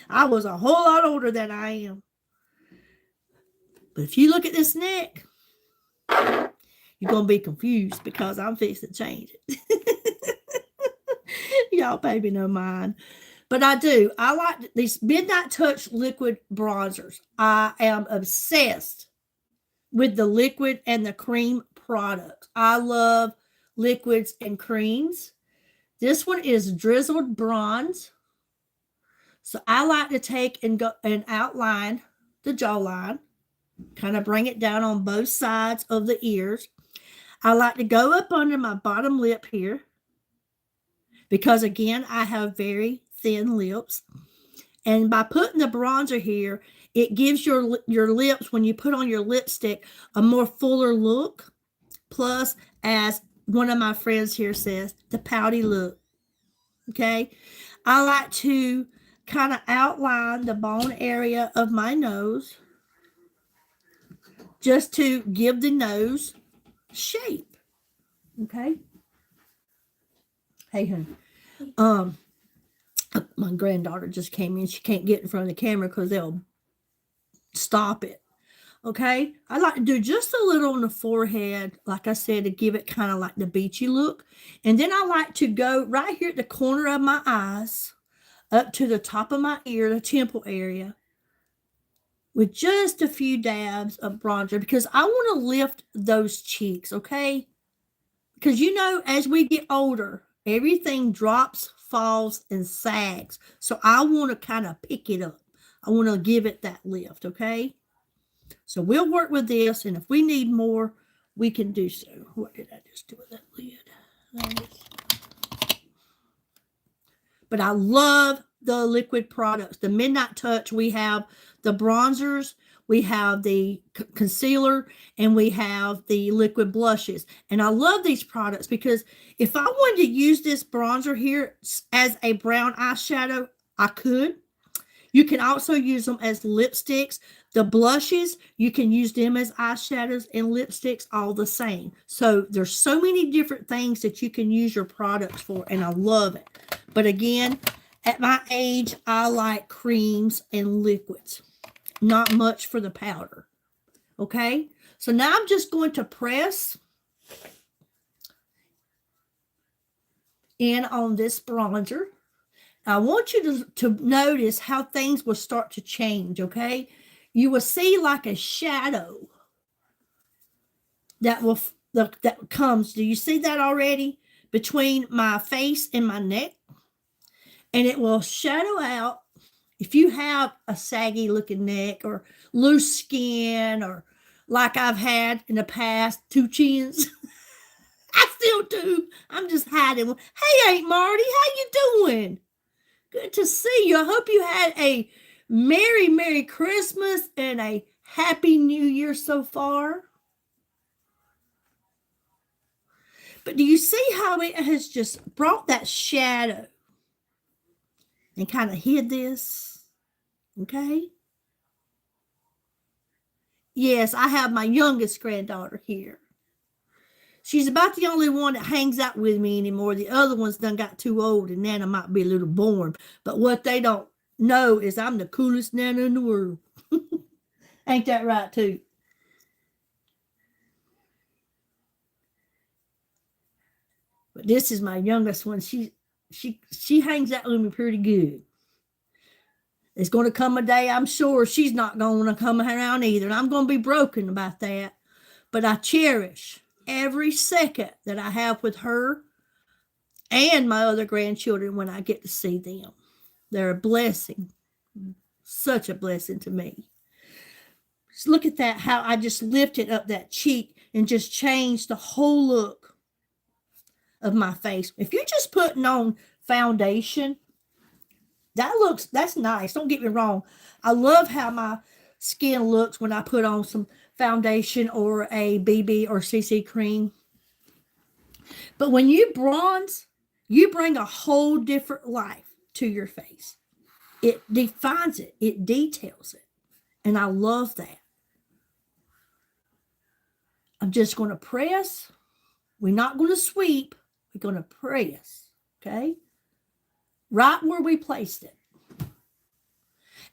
I was a whole lot older than I am. But if you look at this neck, you're going to be confused, because I'm fixing to change it. Y'all pay me no mind. But I do. I like these Midnight Touch liquid bronzers. I am obsessed with the liquid and the cream products. I love liquids and creams. This one is Drizzled Bronze. So I like to take and go and outline the jawline, kind of bring it down on both sides of the ears. I like to go up under my bottom lip here, because again, I have very thin lips. And by putting the bronzer here, it gives your lips, when you put on your lipstick, a more fuller look. Plus, as one of my friends here says, the pouty look. Okay. I like to kind of outline the bone area of my nose, just to give the nose shape. Okay. Hey, honey. My granddaughter just came in. She can't get in front of the camera because they'll stop it. Okay, I like to do just a little on the forehead, like I said, to give it kind of like the beachy look. And then I like to go right here at the corner of my eyes, up to the top of my ear, the temple area, with just a few dabs of bronzer because I want to lift those cheeks, okay? Because as we get older, everything drops, falls, and sags. So I want to kind of pick it up. I want to give it that lift, okay? So we'll work with this, and if we need more, we can do so. What did I just do with that lid? But I love the liquid products. The Midnight Touch, we have the bronzers, we have the concealer, and we have the liquid blushes. And I love these products because if I wanted to use this bronzer here as a brown eyeshadow, I could. You can also use them as lipsticks. The blushes, you can use them as eyeshadows and lipsticks, all the same. So there's so many different things that you can use your products for, and I love it. But again, at my age, I like creams and liquids, not much for the powder. Okay, so now I'm just going to press in on this bronzer. I want you to notice how things will start to change, okay? You will see like a shadow that comes. Do you see that already? Between my face and my neck. And it will shadow out. If you have a saggy looking neck or loose skin, or like I've had in the past, 2 chins. I still do. I'm just hiding. Hey, Aunt Marty, how you doing? Good to see you. I hope you had a Merry Christmas and a Happy New Year so far. But do you see how it has just brought that shadow and kind of hid this? Okay. Yes, I have my youngest granddaughter here. She's about the only one that hangs out with me anymore. The other ones done got too old, and Nana might be a little boring. But what they don't know is I'm the coolest Nana in the world. Ain't that right, too? But this is my youngest one. She hangs out with me pretty good. There's going to come a day, I'm sure, she's not going to come around either. And I'm going to be broken about that. But I cherish every second that I have with her and my other grandchildren when I get to see them. They're a blessing. Such a blessing to me. Just look at that, how I just lifted up that cheek and just changed the whole look of my face. If you're just putting on foundation, that's nice. Don't get me wrong. I love how my skin looks when I put on some foundation or a BB or CC cream. But when you bronze, you bring a whole different life to your face. It defines it. It details it. And I love that. I'm just going to press. We're not going to sweep. We're going to press. Okay? Right where we placed it.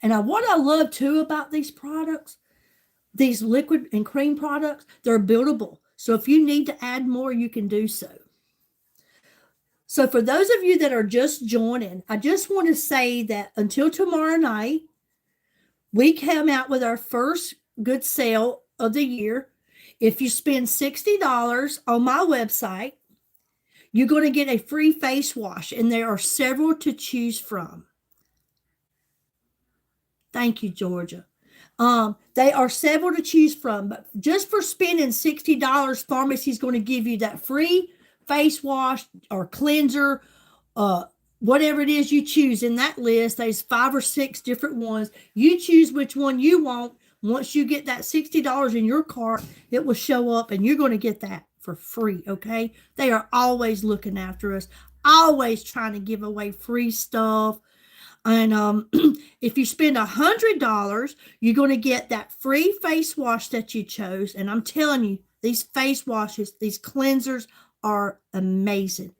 And what I love too about these products, these liquid and cream products, they're buildable. So if you need to add more, you can do so. So for those of you that are just joining, I just want to say that until tomorrow night, we come out with our first good sale of the year. If you spend $60 on my website, you're going to get a free face wash, and there are several to choose from. Thank you, Georgia. They are several to choose from, but just for spending $60, Pharmacy's going to give you that free face wash or cleanser, whatever it is you choose in that list. There's 5 or 6 different ones. You choose which one you want. Once you get that $60 in your cart, it will show up, and you're going to get that for free, okay? They are always looking after us, always trying to give away free stuff. And if you spend $100, you're going to get that free face wash that you chose. And I'm telling you, these face washes, these cleansers are amazing.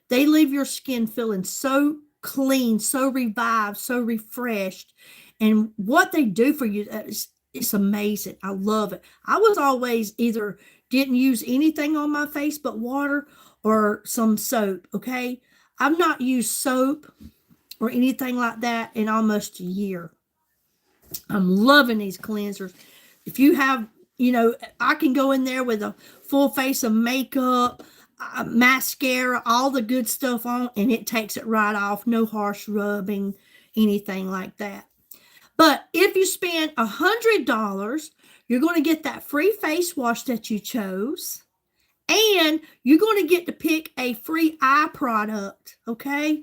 They leave your skin feeling so clean, so revived, so refreshed. And what they do for you, it's amazing. I love it. I was always either didn't use anything on my face but water or some soap, okay? I've not used soap or anything like that in almost a year. I'm loving these cleansers. If you have, I can go in there with a full face of makeup, mascara, all the good stuff on, and it takes it right off. No harsh rubbing, anything like that. But if you spend $100, you're going to get that free face wash that you chose, and you're going to get to pick a free eye product, okay?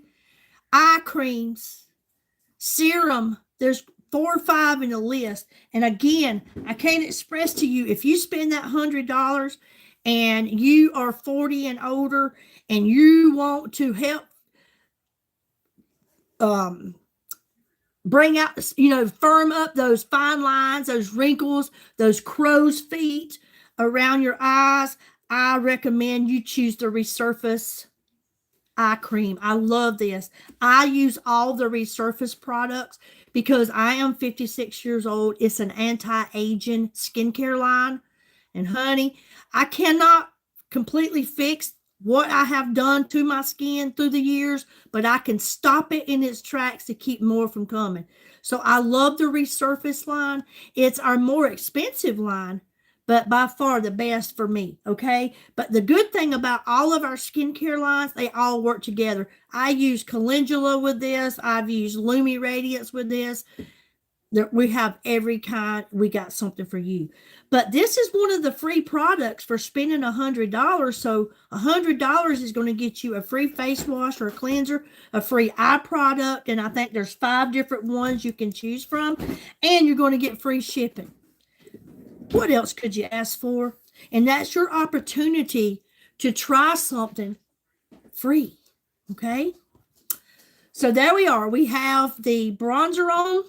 Eye creams, serum. There's 4 or 5 in the list. And again, I can't express to you, if you spend that $100 and you are 40 and older and you want to help bring out, firm up those fine lines, those wrinkles, those crow's feet around your eyes, I recommend you choose the Resurface eye cream. I love this. I use all the Resurface products because I am 56 years old. It's an anti-aging skincare line. And honey, I cannot completely fix what I have done to my skin through the years, but I can stop it in its tracks to keep more from coming. So I love the Resurface line. It's our more expensive line, but by far the best for me, okay? But the good thing about all of our skincare lines, they all work together. I use Calendula with this. I've used Lumi Radiance with this. We have every kind. We got something for you. But this is one of the free products for spending $100. So $100 is going to get you a free face wash or a cleanser, a free eye product, and I think there's 5 different ones you can choose from, and you're going to get free shipping. What else could you ask for? And that's your opportunity to try something free, okay? So there we are. We have the bronzer on.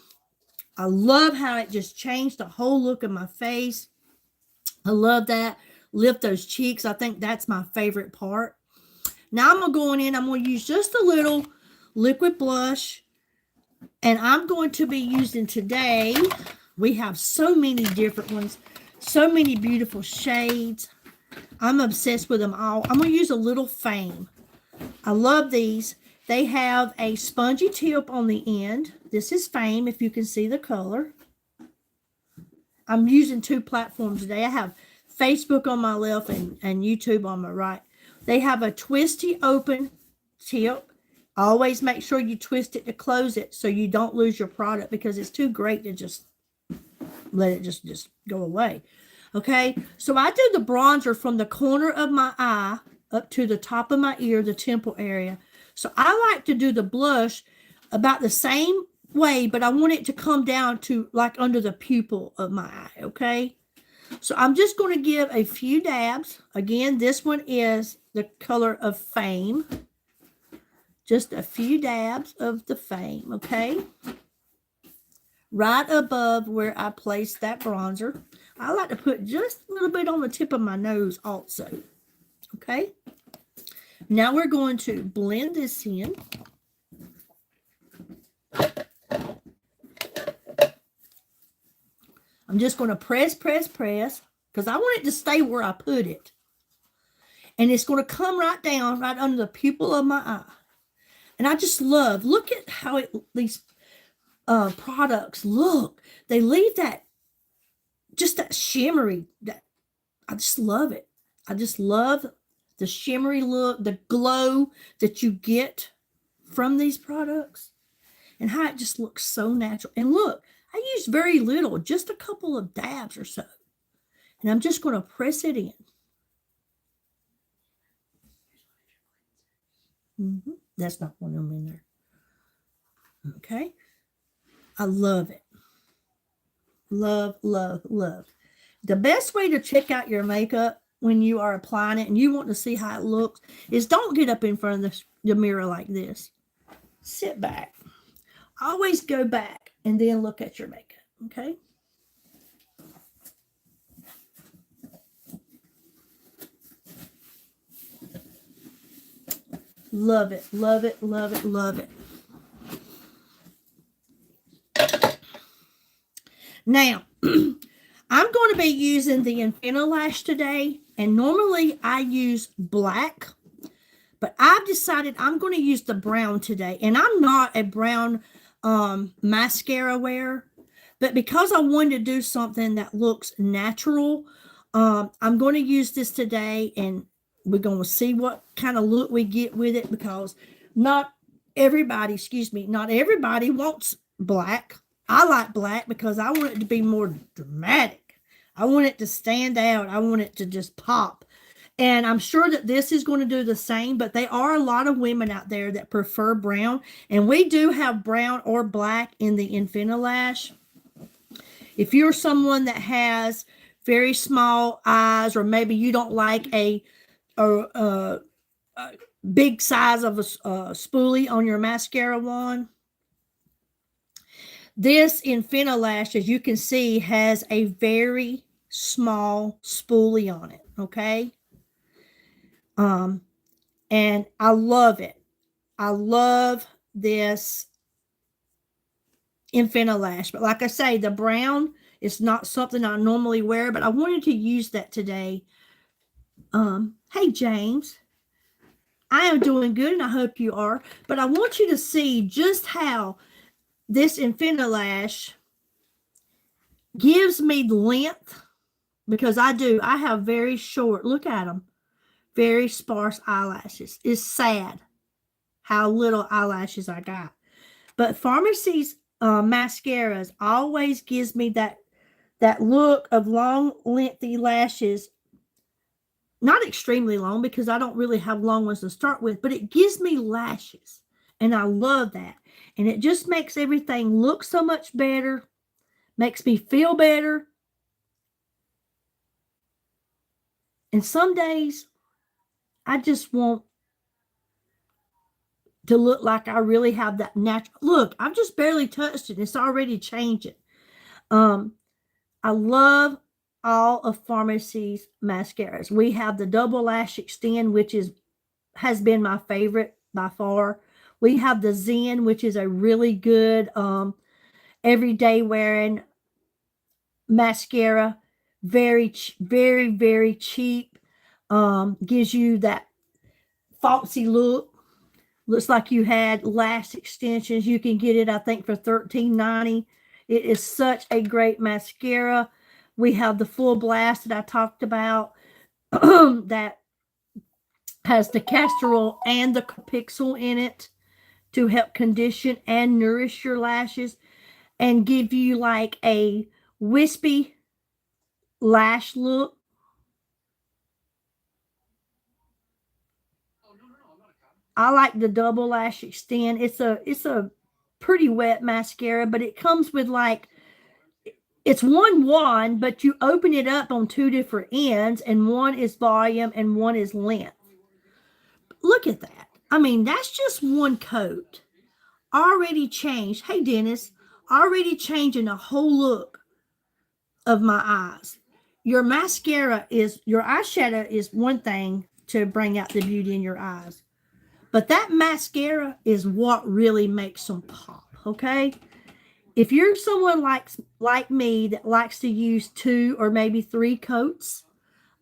I love how it just changed the whole look of my face. I love that. Lift those cheeks. I think that's my favorite part. Now I'm going to go in. I'm going to use just a little liquid blush. And I'm going to be using today, we have so many different ones. So many beautiful shades. I'm obsessed with them all. I'm going to use a little Fame. I love these. They have a spongy tip on the end. This is Fame, if you can see the color. I'm using 2 platforms today. I have Facebook on my left and YouTube on my right. They have a twisty open tip. Always make sure you twist it to close it so you don't lose your product, because it's too great to just let it just go away. Okay, so I do the bronzer from the corner of my eye up to the top of my ear, the temple area. So I like to do the blush about the same way, but I want it to come down to like under the pupil of my eye, okay? So I'm just going to give a few dabs. Again, this one is the color of Fame. Just a few dabs of the Fame, okay? Right above where I placed that bronzer. I like to put just a little bit on the tip of my nose also, okay? Now we're going to blend this in. I'm just going to press, because I want it to stay where I put it. And it's going to come right down, right under the pupil of my eye. And I just look at how these products look. They leave that, just that shimmery, I just love it. I just love the shimmery look, the glow that you get from these products, and how it just looks so natural. And look, I use very little, just a couple of dabs or so. And I'm just going to press it in. That's not one of them in there. Okay. I love it. Love, love, love. The best way to check out your makeup when you are applying it and you want to see how it looks is don't get up in front of the mirror like this. Sit back. Always go back and then look at your makeup, okay? Love it, love it, love it, love it. Now, I'm going to be using the Infinolash today, and normally I use black, but I've decided I'm going to use the brown today. And I'm not a brown mascara wearer, but because I wanted to do something that looks natural, I'm going to use this today, and we're going to see what kind of look we get with it, because not everybody wants black. I like black because I want it to be more dramatic. I want it to stand out. I want it to just pop. And I'm sure that this is going to do the same, but there are a lot of women out there that prefer brown. And we do have brown or black in the Infinolash. If you're someone that has very small eyes, or maybe you don't like a big size of a spoolie on your mascara wand, this Infinolash, as you can see, has a very small spoolie on it, okay? And I love it. I love this Infinolash. But like I say, the brown is not something I normally wear, but I wanted to use that today. Hey, James. I am doing good, and I hope you are. But I want you to see just how this Infinolash gives me length, because I do. I have very short, look at them, very sparse eyelashes. It's sad how little eyelashes I got. But Pharmacy's mascaras always gives me that look of long, lengthy lashes. Not extremely long, because I don't really have long ones to start with, but it gives me lashes. And I love that. And it just makes everything look so much better, makes me feel better. And some days, I just want to look like I really have that natural look. I've just barely touched it. It's already changing. I love all of Pharmacy's mascaras. We have the Double Lash Extend, which has been my favorite by far. We have the Zen, which is a really good everyday wearing mascara. Very, very, very cheap. Gives you that falsy look. Looks like you had lash extensions. You can get it, I think, for $13.90. It is such a great mascara. We have the Full Blast that I talked about that has the castor oil and the pixel in it to help condition and nourish your lashes and give you like a wispy lash look. I like the Double Lash Extend. It's a pretty wet mascara, but it comes with like, it's one wand, but you open it up on two different ends, and one is volume and one is length. Look at that. I mean, that's just one coat. Already changed. Hey, Dennis, already changing the whole look of my eyes. Your eyeshadow is one thing to bring out the beauty in your eyes. But that mascara is what really makes them pop, okay? If you're someone like me that likes to use 2 or maybe 3 coats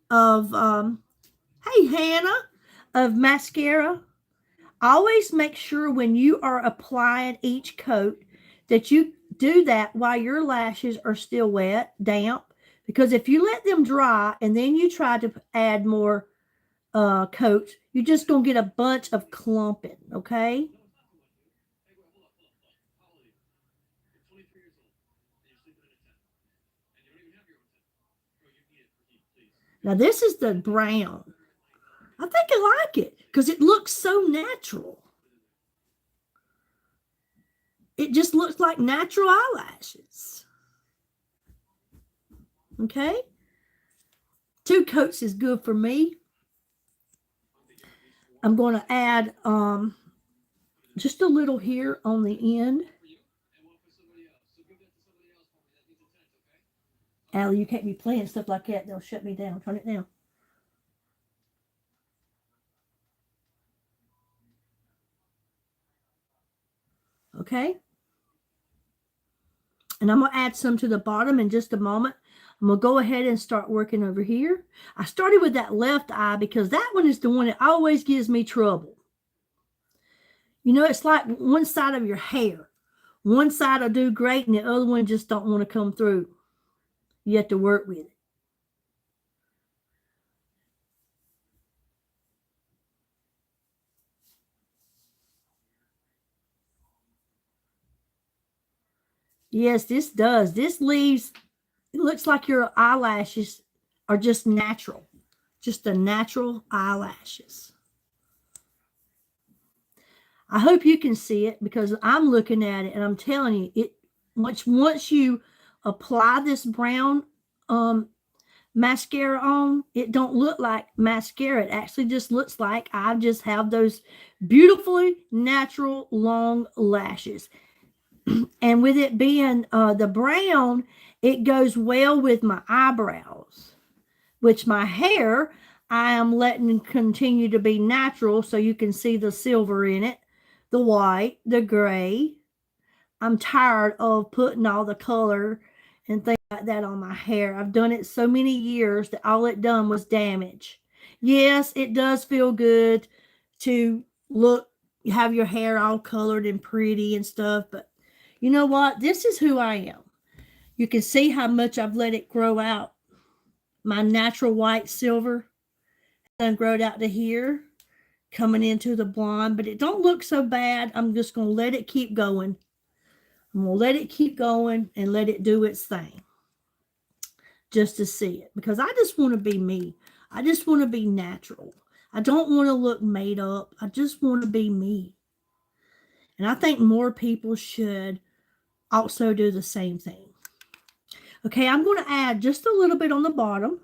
of, hey, Hannah, of mascara, always make sure when you are applying each coat that you do that while your lashes are still wet, damp, because if you let them dry and then you try to add more coats, you're just going to get a bunch of clumping, okay? Now, this is the brown. I think I like it because it looks so natural. It just looks like natural eyelashes. Okay? 2 coats is good for me. I'm going to add just a little here on the end. Allie, you can't be playing stuff like that. They'll shut me down. Turn it down. Okay? And I'm going to add some to the bottom in just a moment. I'm going to go ahead and start working over here. I started with that left eye because that one is the one that always gives me trouble. You know, it's like one side of your hair. One side will do great and the other one just don't want to come through. You have to work with it. Yes, this does. This leaves, it looks like your eyelashes are just natural. Just the natural eyelashes. I hope you can see it because I'm looking at it and I'm telling you, it once you apply this brown mascara on, it don't look like mascara. It actually just looks like I just have those beautifully natural long lashes. And with it being the brown, it goes well with my eyebrows, which my hair, I am letting continue to be natural so you can see the silver in it, the white, the gray. I'm tired of putting all the color and things like that on my hair. I've done it so many years that all it done was damage. Yes, it does feel good to have your hair all colored and pretty and stuff, but you know what? This is who I am. You can see how much I've let it grow out. My natural white silver and growed out to here, coming into the blonde, but it don't look so bad. I'm just going to let it keep going. I'm going to let it keep going and let it do its thing just to see it, because I just want to be me. I just want to be natural. I don't want to look made up. I just want to be me. And I think more people should also do the same thing. Okay, I'm going to add just a little bit on the bottom.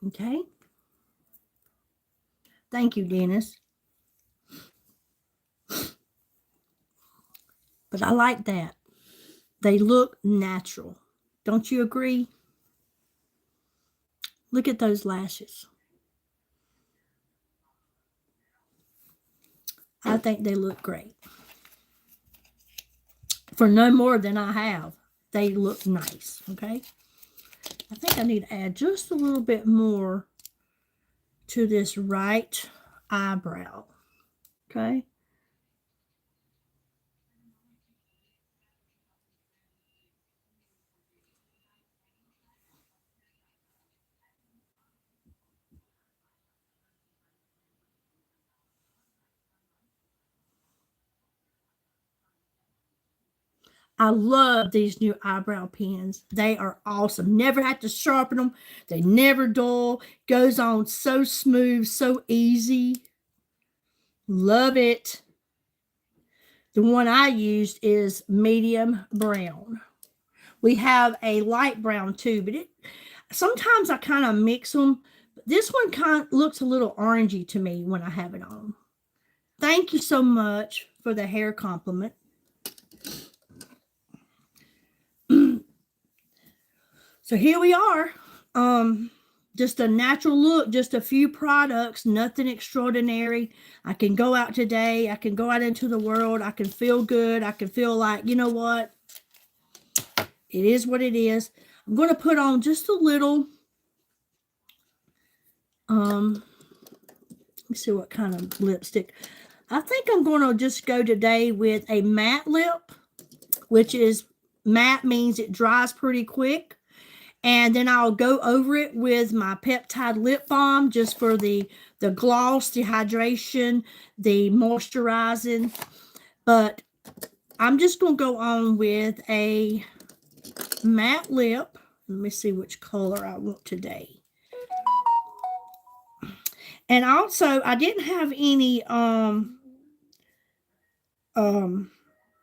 Okay. Thank you, Dennis. But I like that. They look natural. Don't you agree? Look at those lashes. I think they look great. For no more than I have, they look nice, okay? I think I need to add just a little bit more to this right eyebrow, okay? I love these new eyebrow pens. They are awesome. Never have to sharpen them. They never dull. Goes on so smooth, so easy. Love it. The one I used is medium brown. We have a light brown too, but sometimes I kind of mix them. This one kind of looks a little orangey to me when I have it on. Thank you so much for the hair compliment. So here we are. Just a natural look, just a few products, nothing extraordinary. I can go out today. I can go out into the world. I can feel good. I can feel like, you know what? It is what it is. I'm going to put on just a little, let me see what kind of lipstick. I think I'm going to just go today with a matte lip, which is matte means it dries pretty quick. And then I'll go over it with my peptide lip balm just for the gloss, the hydration, the moisturizing. But I'm just going to go on with a matte lip. Let me see which color I want today. And also, I didn't have any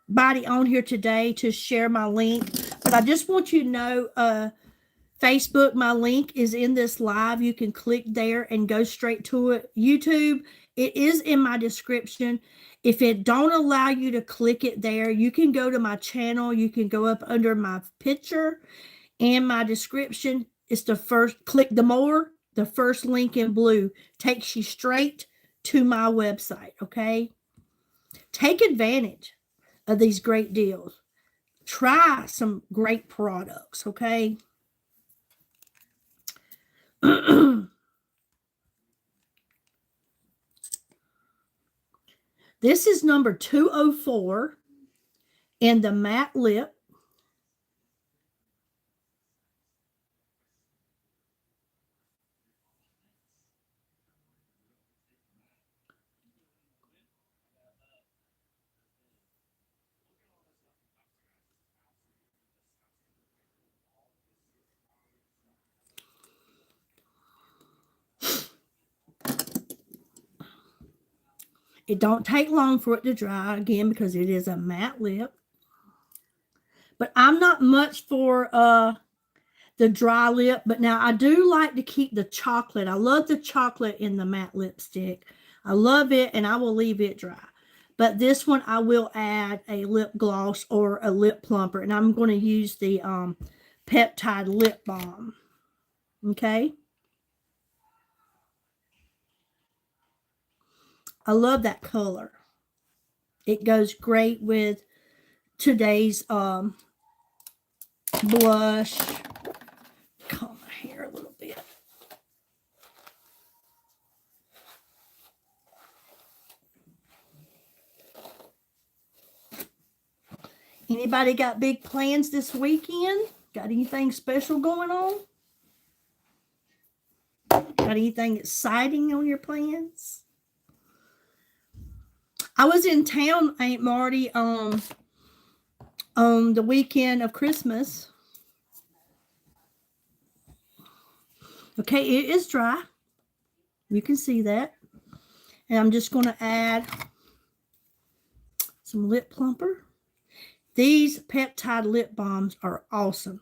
body on here today to share my link. But I just want you to know, Facebook, my link is in this live. You can click there and go straight to it. YouTube, it is in my description. If it don't allow you to click it there, you can go to my channel. You can go up under my picture and my description. It's the first, click the more, the first link in blue takes you straight to my website, okay? Take advantage of these great deals. Try some great products, okay? This is number 204 in the matte lip. It don't take long for it to dry, again, because it is a matte lip. But I'm not much for the dry lip, but now I do like to keep the chocolate. I love the chocolate in the matte lipstick. I love it, and I will leave it dry. But this one, I will add a lip gloss or a lip plumper, and I'm going to use the Peptide Lip Balm. Okay? I love that color. It goes great with today's blush. Comb my hair a little bit. Anybody got big plans this weekend? Got anything special going on? Got anything exciting on your plans? I was in town, Aunt Marty, on the weekend of Christmas. Okay, it is dry. You can see that. And I'm just going to add some lip plumper. These Peptide Lip Balms are awesome.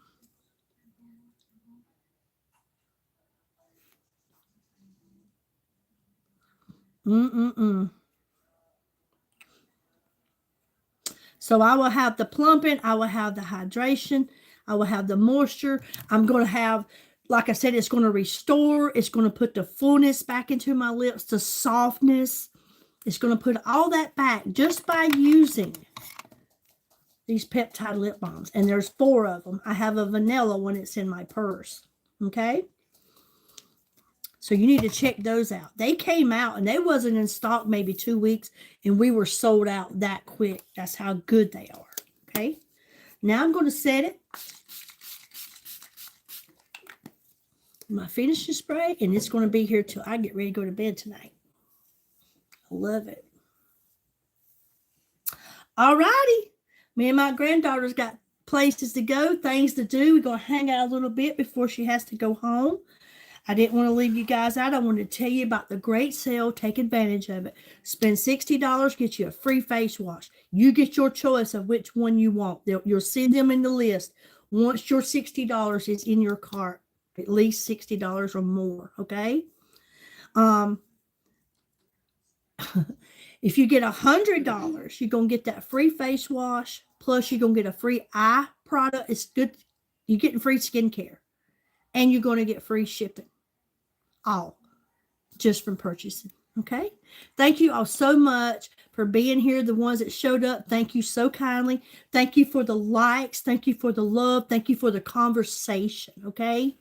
So I will have the plumping, I will have the hydration, I will have the moisture. I'm going to have, like I said, it's going to restore. It's going to put the fullness back into my lips, the softness. It's going to put all that back just by using these Peptide Lip Balms. And there's 4 of them. I have a vanilla one. It's in my purse. Okay? So you need to check those out. They came out and they wasn't in stock maybe 2 weeks, and we were sold out that quick. That's how good they are. Okay. Now I'm going to set it. My finishing spray, and it's going to be here till I get ready to go to bed tonight. I love it. All righty. Me and my granddaughter's got places to go, things to do. We're going to hang out a little bit before she has to go home. I didn't want to leave you guys out. I wanted to tell you about the great sale. Take advantage of it. Spend $60, get you a free face wash. You get your choice of which one you want. You'll see them in the list once your $60 is in your cart. At least $60 or more, okay? If you get $100, you're going to get that free face wash. Plus, you're going to get a free eye product. It's good. You're getting free skincare. And you're going to get free shipping. All just from purchasing. Okay? Thank you all so much for being here. The ones that showed up, thank you so kindly. Thank you for the likes. Thank you for the love. Thank you for the conversation. Okay?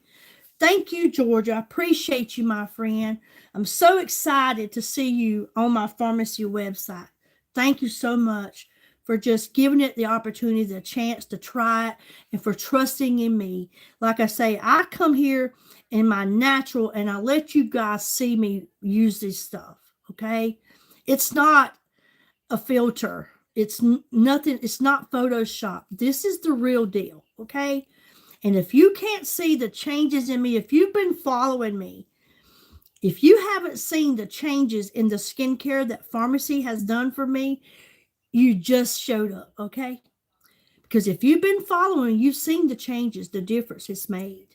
Thank you, Georgia. I appreciate you, my friend. I'm so excited to see you on my pharmacy website. Thank you so much for just giving it the opportunity, the chance to try it, and for trusting in me. Like I say, I come here in my natural, and I let you guys see me use this stuff, okay? It's not a filter. It's nothing. It's not Photoshop. This is the real deal, okay? And if you can't see the changes in me, if you've been following me, if you haven't seen the changes in the skincare that pharmacy has done for me, you just showed up, okay? Because if you've been following, you've seen the changes, the difference it's made.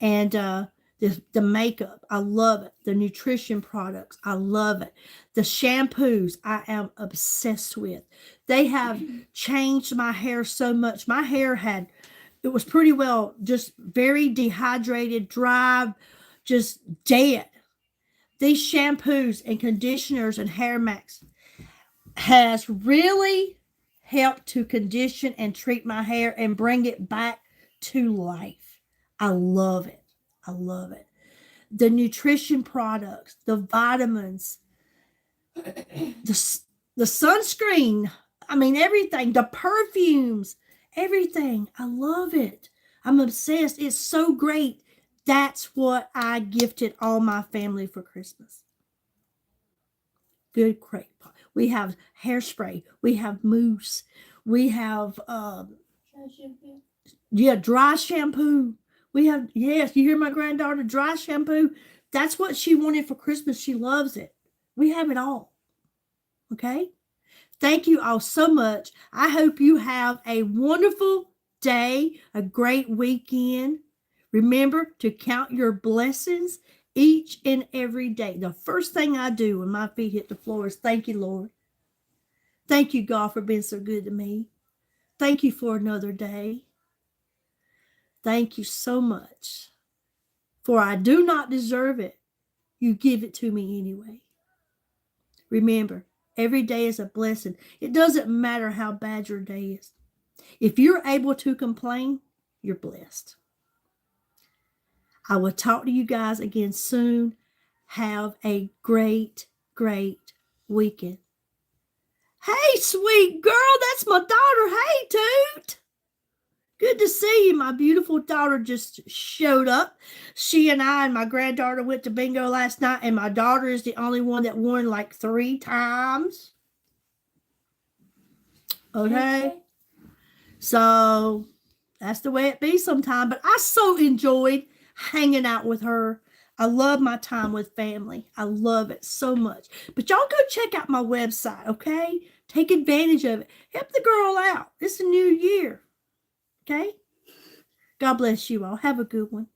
And the makeup, I love it. The nutrition products, I love it. The shampoos, I am obsessed with. They have changed my hair so much. My hair it was pretty well just very dehydrated, dry, just dead. These shampoos and conditioners and hair masks has really helped to condition and treat my hair and bring it back to life. I love it. I love it. The nutrition products, the vitamins, the, the sunscreen, I mean, everything, the perfumes, everything. I love it. I'm obsessed. It's so great. That's what I gifted all my family for Christmas. Good, great. We have hairspray. We have mousse. We have dry shampoo. We have, yes, you hear my granddaughter, dry shampoo. That's what she wanted for Christmas. She loves it. We have it all. Okay? Thank you all so much. I hope you have a wonderful day, a great weekend. Remember to count your blessings each and every day. The first thing I do when my feet hit the floor is thank you, Lord. Thank you, God, for being so good to me. Thank you for another day. Thank you so much. For I do not deserve it. You give it to me anyway. Remember, every day is a blessing. It doesn't matter how bad your day is. If you're able to complain, you're blessed. I will talk to you guys again soon. Have a great, great weekend. Hey, sweet girl, that's my daughter. Hey, Toot. Good to see you. My beautiful daughter just showed up. She and I and my granddaughter went to bingo last night, and my daughter is the only one that won like 3 times. Okay? So that's the way it be sometimes. But I so enjoyed hanging out with her. I love my time with family. I love it so much. But y'all go check out my website, okay? Take advantage of it. Help the girl out. It's a new year. Okay? God bless you all. Have a good one.